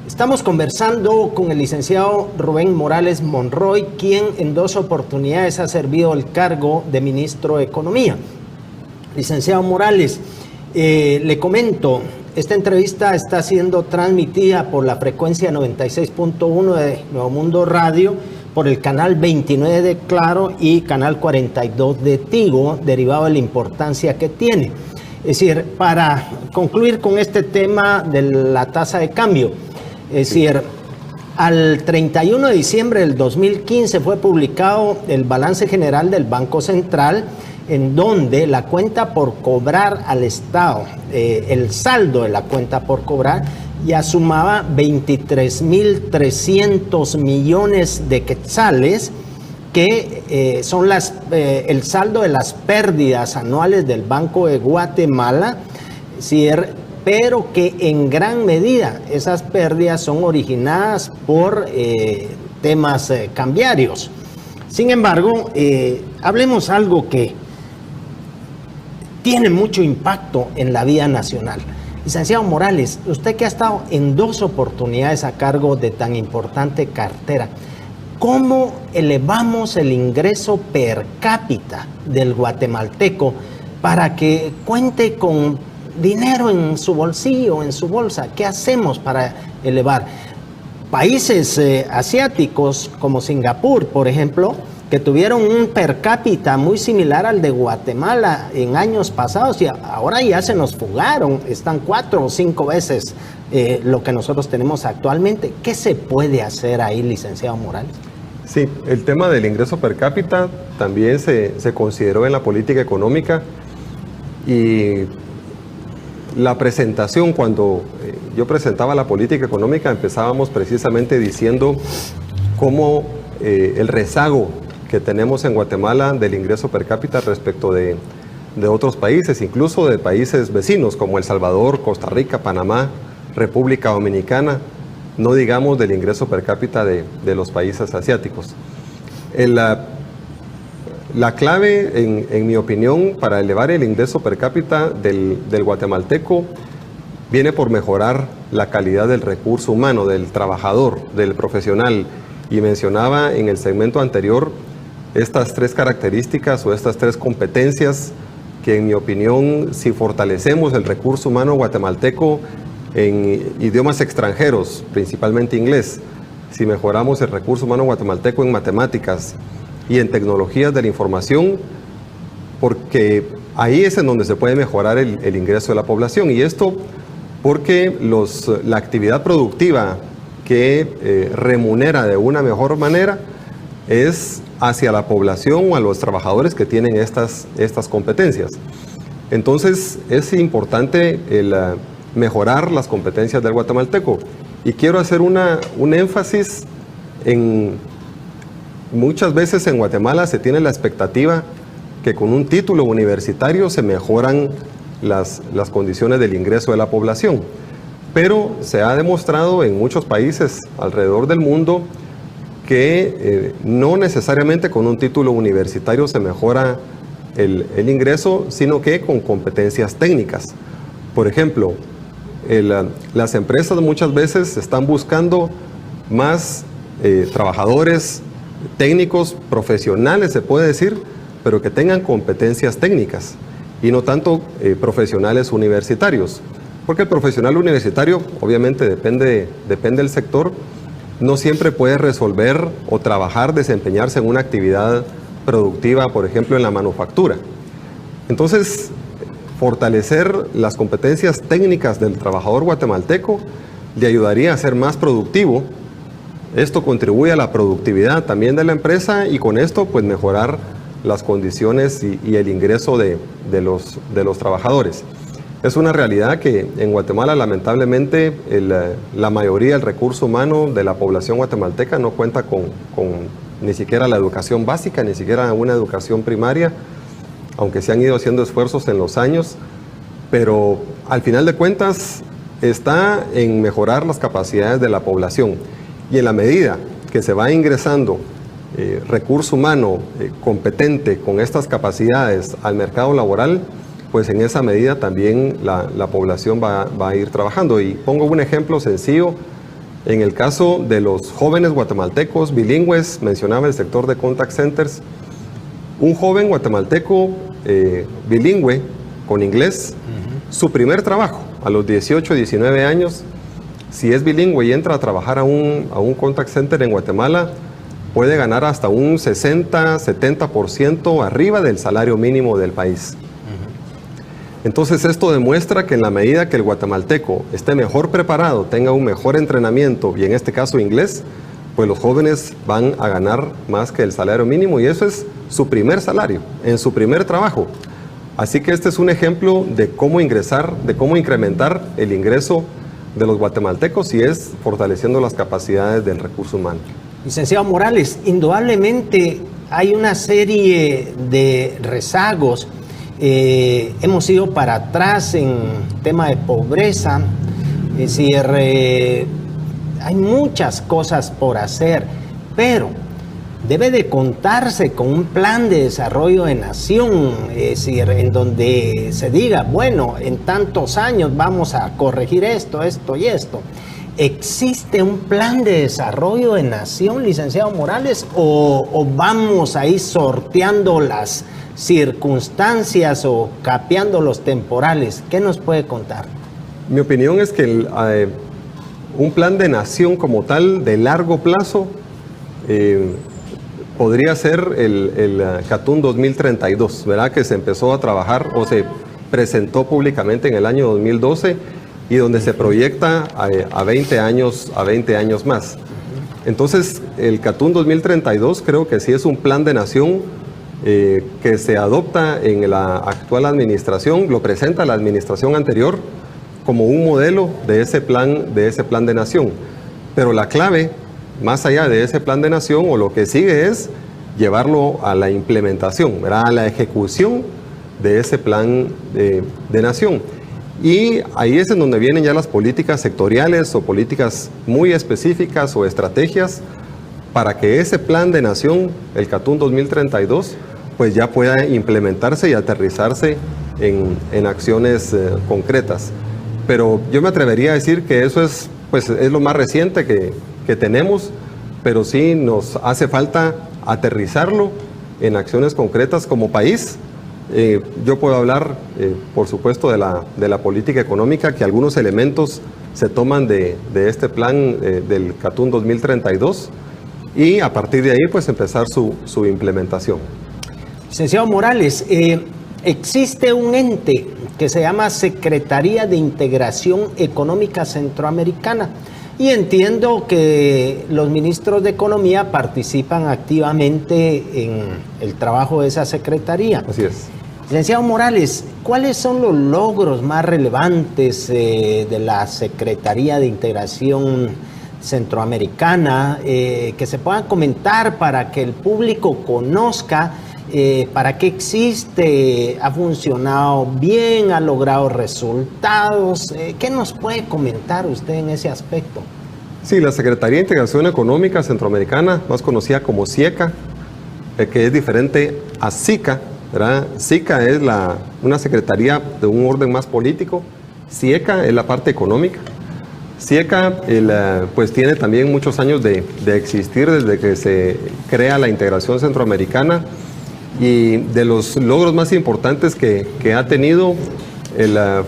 Estamos conversando con el licenciado Rubén Morales Monroy, quien en 2 oportunidades ha servido el cargo de ministro de Economía. Licenciado Morales, le comento, esta entrevista está siendo transmitida por la frecuencia 96.1 de Nuevo Mundo Radio, por el canal 29 de Claro y canal 42 de Tigo, derivado de la importancia que tiene. Es decir, para concluir con este tema de la tasa de cambio, es decir, al 31 de diciembre del 2015 fue publicado el balance general del Banco Central, en donde la cuenta por cobrar al Estado, el saldo de la cuenta por cobrar, ya sumaba 23.300 millones de quetzales, que son el saldo de las pérdidas anuales del Banco de Guatemala, pero que en gran medida esas pérdidas son originadas por temas cambiarios. Sin embargo, hablemos algo que tiene mucho impacto en la vida nacional. Licenciado Morales, usted que ha estado en 2 oportunidades a cargo de tan importante cartera, ¿cómo elevamos el ingreso per cápita del guatemalteco para que cuente con dinero en su bolsillo, en su bolsa? ¿Qué hacemos para elevar? Países asiáticos como Singapur, por ejemplo, que tuvieron un per cápita muy similar al de Guatemala en años pasados y ahora ya se nos fugaron, están 4 o 5 veces lo que nosotros tenemos actualmente. ¿Qué se puede hacer ahí, licenciado Morales? Sí, el tema del ingreso per cápita también se consideró en la política económica, y la presentación, cuando yo presentaba la política económica, empezábamos precisamente diciendo cómo el rezago que tenemos en Guatemala del ingreso per cápita respecto de otros países, incluso de países vecinos como El Salvador, Costa Rica, Panamá, República Dominicana, no digamos del ingreso per cápita de los países asiáticos. La clave, en mi opinión, para elevar el ingreso per cápita del guatemalteco viene por mejorar la calidad del recurso humano, del trabajador, del profesional. Y mencionaba en el segmento anterior estas 3 características o estas 3 competencias que, en mi opinión, si fortalecemos el recurso humano guatemalteco en idiomas extranjeros, principalmente inglés, si mejoramos el recurso humano guatemalteco en matemáticas y en tecnologías de la información, porque ahí es en donde se puede mejorar el ingreso de la población. Y esto porque la actividad productiva que remunera de una mejor manera es hacia la población o a los trabajadores que tienen estas competencias. Entonces es importante mejorar las competencias del guatemalteco. Y quiero hacer un énfasis en: muchas veces en Guatemala se tiene la expectativa que con un título universitario se mejoran las condiciones del ingreso de la población. Pero se ha demostrado en muchos países alrededor del mundo que no necesariamente con un título universitario se mejora el ingreso, sino que con competencias técnicas. Por ejemplo, las empresas muchas veces están buscando más trabajadores técnicos, profesionales se puede decir, pero que tengan competencias técnicas y no tanto profesionales universitarios. Porque el profesional universitario, obviamente depende del sector, no siempre puede resolver o trabajar, desempeñarse en una actividad productiva, por ejemplo, en la manufactura. Entonces, fortalecer las competencias técnicas del trabajador guatemalteco le ayudaría a ser más productivo. Esto contribuye a la productividad también de la empresa y con esto pues mejorar las condiciones y el ingreso de los trabajadores. Es una realidad que en Guatemala lamentablemente la mayoría del recurso humano de la población guatemalteca no cuenta con ni siquiera la educación básica, ni siquiera una educación primaria, aunque se han ido haciendo esfuerzos en los años, pero al final de cuentas está en mejorar las capacidades de la población. Y en la medida que se va ingresando recurso humano competente con estas capacidades al mercado laboral, pues en esa medida también la población va a ir trabajando. Y pongo un ejemplo sencillo. En el caso de los jóvenes guatemaltecos bilingües, mencionaba el sector de contact centers, un joven guatemalteco bilingüe con inglés, su primer trabajo a los 18, 19 años, si es bilingüe y entra a trabajar a un contact center en Guatemala, puede ganar hasta un 60, 70% arriba del salario mínimo del país. Entonces esto demuestra que en la medida que el guatemalteco esté mejor preparado, tenga un mejor entrenamiento, y en este caso inglés, pues los jóvenes van a ganar más que el salario mínimo, y eso es su primer salario, en su primer trabajo. Así que este es un ejemplo de cómo ingresar, de cómo incrementar el ingreso de los guatemaltecos, y es fortaleciendo las capacidades del recurso humano. Licenciado Morales, indudablemente hay una serie de rezagos. Hemos ido para atrás en tema de pobreza, es decir, hay muchas cosas por hacer, pero debe de contarse con un plan de desarrollo de nación, es decir, en donde se diga, bueno, en tantos años vamos a corregir esto, esto y esto. ¿Existe un plan de desarrollo de nación, licenciado Morales, o vamos ahí sorteando las circunstancias o capeando los temporales? ¿Qué nos puede contar? Mi opinión es que un plan de nación como tal de largo plazo podría ser el Catún 2032, ¿verdad? Que se empezó a trabajar o se presentó públicamente en el año 2012 y donde se proyecta a 20 años más. Entonces el Catún 2032 creo que sí es un plan de nación que se adopta en la actual administración, lo presenta la administración anterior como un modelo de ese plan de nación. Pero la clave, más allá de ese plan de nación, o lo que sigue es llevarlo a la implementación, ¿verdad? A la ejecución de ese plan de nación. Y ahí es en donde vienen ya las políticas sectoriales o políticas muy específicas o estrategias para que ese plan de nación, el Catún 2032, pues ya pueda implementarse y aterrizarse en acciones concretas. Pero yo me atrevería a decir que eso es lo más reciente que tenemos, pero sí nos hace falta aterrizarlo en acciones concretas como país. Yo puedo hablar, por supuesto, de la política económica, que algunos elementos se toman de este plan del Catún 2032, y a partir de ahí pues empezar su implementación. Licenciado Morales, existe un ente que se llama Secretaría de Integración Económica Centroamericana, y entiendo que los ministros de Economía participan activamente en el trabajo de esa secretaría. Así es. Licenciado Morales, ¿cuáles son los logros más relevantes de la Secretaría de Integración Centroamericana que se puedan comentar para que el público conozca para qué existe, ha funcionado bien, ha logrado resultados? ¿Qué nos puede comentar usted en ese aspecto? Sí, la Secretaría de Integración Económica Centroamericana, más conocida como SIECA, que es diferente a SICA, ¿verdad? SICA es una secretaría de un orden más político, SIECA es la parte económica. SIECA pues tiene también muchos años de existir desde que se crea la integración centroamericana, y de los logros más importantes que ha tenido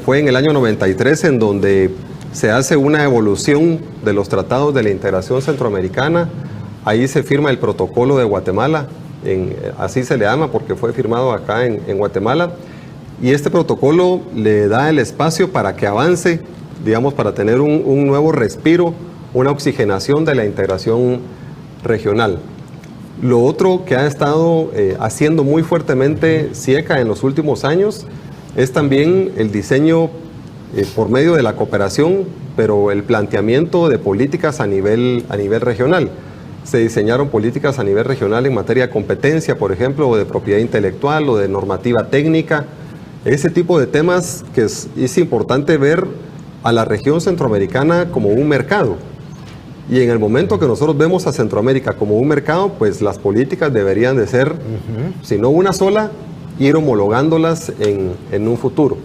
fue en el año 93, en donde se hace una evolución de los tratados de la integración centroamericana. Ahí se firma el protocolo de Guatemala, así se le llama porque fue firmado acá en Guatemala, y este protocolo le da el espacio para que avance, digamos, para tener un nuevo respiro, una oxigenación de la integración regional. Lo otro que ha estado haciendo muy fuertemente SIECA en los últimos años es también el diseño por medio de la cooperación, pero el planteamiento de políticas a nivel regional. Se diseñaron políticas a nivel regional en materia de competencia, por ejemplo, o de propiedad intelectual o de normativa técnica. Ese tipo de temas que es importante ver a la región centroamericana como un mercado. Y en el momento que nosotros vemos a Centroamérica como un mercado, pues las políticas deberían de ser, si no una sola, ir homologándolas en un futuro.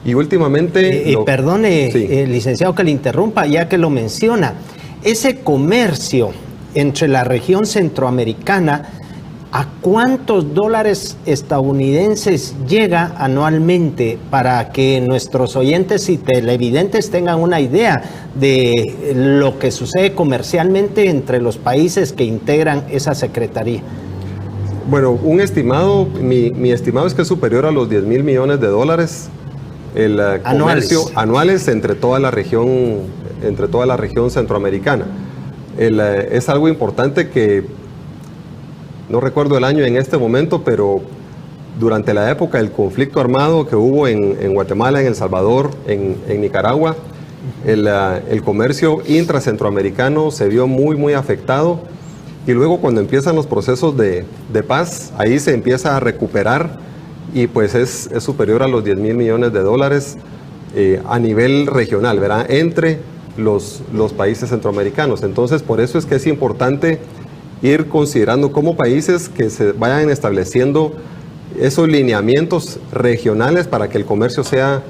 Y últimamente... Perdone, sí. Licenciado, que le interrumpa, ya que lo menciona. Ese comercio entre la región centroamericana, ¿a cuántos dólares estadounidenses llega anualmente, para que nuestros oyentes y televidentes tengan una idea de lo que sucede comercialmente entre los países que integran esa secretaría? Bueno, un estimado, mi estimado es que es superior a los 10,000 millones de dólares el comercio anuales entre toda la región centroamericana. Es algo importante que no recuerdo el año en este momento, pero durante la época del conflicto armado que hubo en Guatemala, en El Salvador, en Nicaragua, el comercio intracentroamericano se vio muy afectado, y luego cuando empiezan los procesos de paz, ahí se empieza a recuperar, y pues es superior a los 10,000 millones de dólares a nivel regional, ¿verdad? Entre los países centroamericanos. Entonces, por eso es que es importante ir considerando como países que se vayan estableciendo esos lineamientos regionales para que el comercio sea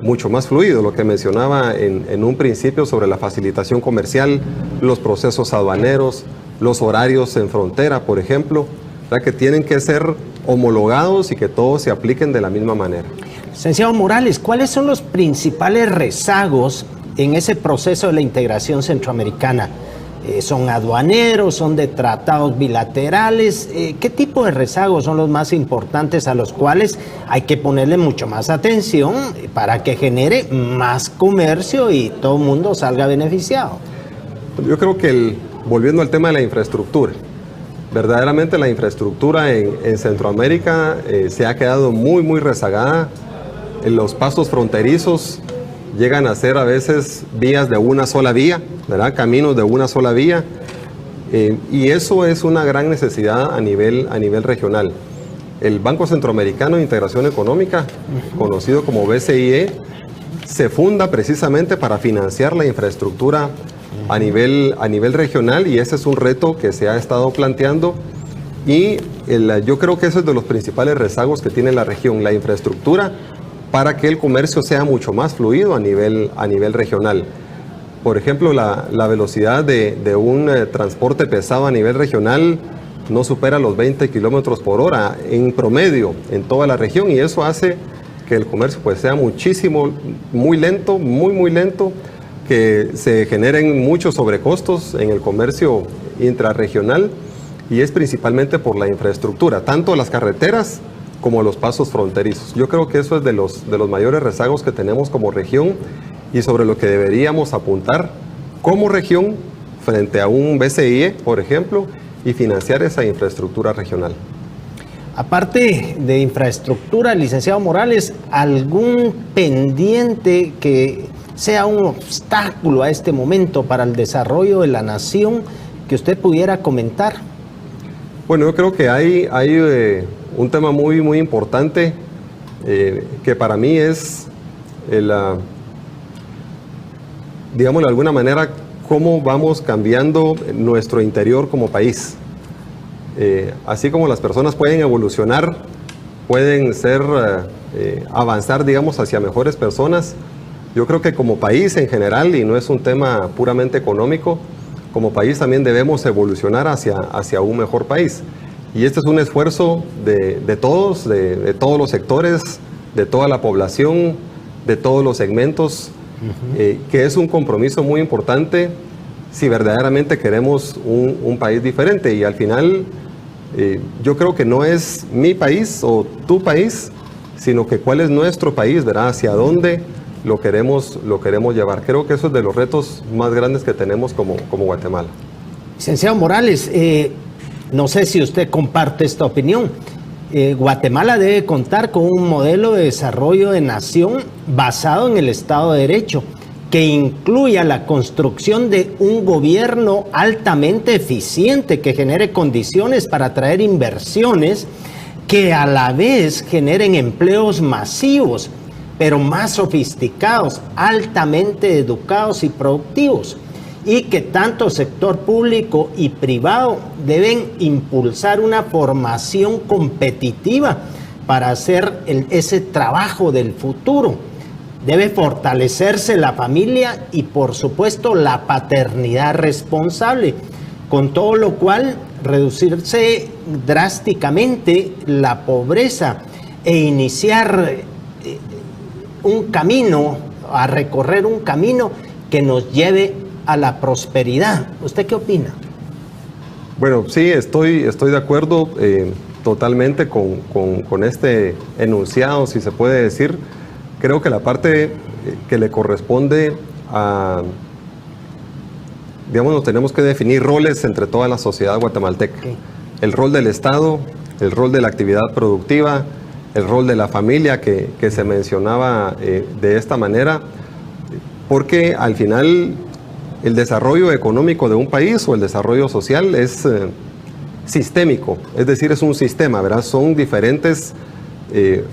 mucho más fluido. Lo que mencionaba en un principio sobre la facilitación comercial, los procesos aduaneros, los horarios en frontera, por ejemplo, ¿verdad? Que tienen que ser homologados y que todos se apliquen de la misma manera. Licenciado Morales, ¿cuáles son los principales rezagos en ese proceso de la integración centroamericana? ¿Son aduaneros, son de tratados bilaterales? ¿Qué tipo de rezagos son los más importantes a los cuales hay que ponerle mucho más atención para que genere más comercio y todo el mundo salga beneficiado? Yo creo que volviendo al tema de la infraestructura, verdaderamente la infraestructura en Centroamérica se ha quedado muy rezagada. Los pasos fronterizos llegan a ser a veces vías de una sola vía, ¿verdad? Caminos de una sola vía, y eso es una gran necesidad a nivel regional. El Banco Centroamericano de Integración Económica, conocido como BCIE, se funda precisamente para financiar la infraestructura a nivel regional, y ese es un reto que se ha estado planteando, y yo creo que ese es de los principales rezagos que tiene la región, la infraestructura, para que el comercio sea mucho más fluido a nivel regional. Por ejemplo, la velocidad de un transporte pesado a nivel regional no supera los 20 kilómetros por hora en promedio en toda la región, y eso hace que el comercio pues sea muy lento, muy lento, que se generen muchos sobrecostos en el comercio intrarregional, y es principalmente por la infraestructura, tanto las carreteras como los pasos fronterizos. Yo creo que eso es de los mayores rezagos que tenemos como región, y sobre lo que deberíamos apuntar como región frente a un BCIE, por ejemplo, y financiar esa infraestructura regional. Aparte de infraestructura, licenciado Morales, ¿algún pendiente que sea un obstáculo a este momento para el desarrollo de la nación que usted pudiera comentar? Bueno, yo creo que hay un tema muy importante que para mí es, digámoslo de alguna manera, cómo vamos cambiando nuestro interior como país. Así como las personas pueden evolucionar, pueden avanzar, digamos, hacia mejores personas, yo creo que como país en general, y no es un tema puramente económico, como país también debemos evolucionar hacia un mejor país. Y este es un esfuerzo de todos los sectores, de toda la población, de todos los segmentos, que es un compromiso muy importante si verdaderamente queremos un país diferente. Y al final, yo creo que no es mi país o tu país, sino que cuál es nuestro país, ¿verdad? Hacia dónde lo queremos llevar. Creo que eso es de los retos más grandes que tenemos como Guatemala. Licenciado Morales, no sé si usted comparte esta opinión. Guatemala debe contar con un modelo de desarrollo de nación basado en el Estado de Derecho, que incluya la construcción de un gobierno altamente eficiente que genere condiciones para atraer inversiones, que a la vez generen empleos masivos, pero más sofisticados, altamente educados y productivos, y que tanto sector público y privado deben impulsar una formación competitiva para hacer ese trabajo del futuro. Debe fortalecerse la familia y, por supuesto, la paternidad responsable, con todo lo cual reducirse drásticamente la pobreza e iniciar un camino, a recorrer un camino que nos lleve a la prosperidad. ¿Usted qué opina? Bueno, sí, estoy de acuerdo totalmente con este enunciado, si se puede decir. Creo que la parte que le corresponde a, digamos, nos tenemos que definir roles entre toda la sociedad guatemalteca. Okay. El rol del Estado, el rol de la actividad productiva, el rol de la familia que se mencionaba de esta manera, porque al final el desarrollo económico de un país o el desarrollo social es sistémico, es decir, es un sistema, ¿verdad? Son diferentes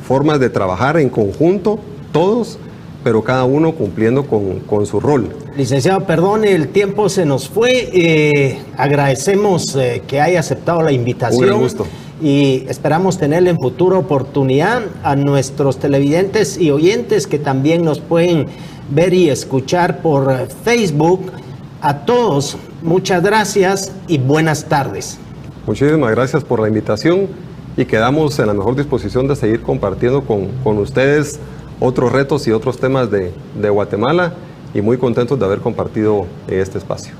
formas de trabajar en conjunto, todos, pero cada uno cumpliendo con su rol. Licenciado, perdone, el tiempo se nos fue. Agradecemos que haya aceptado la invitación. Un gran gusto. Y esperamos tenerle en futura oportunidad. A nuestros televidentes y oyentes que también nos pueden ver y escuchar por Facebook. A todos, muchas gracias y buenas tardes. Muchísimas gracias por la invitación y quedamos en la mejor disposición de seguir compartiendo con ustedes otros retos y otros temas de Guatemala y muy contentos de haber compartido este espacio.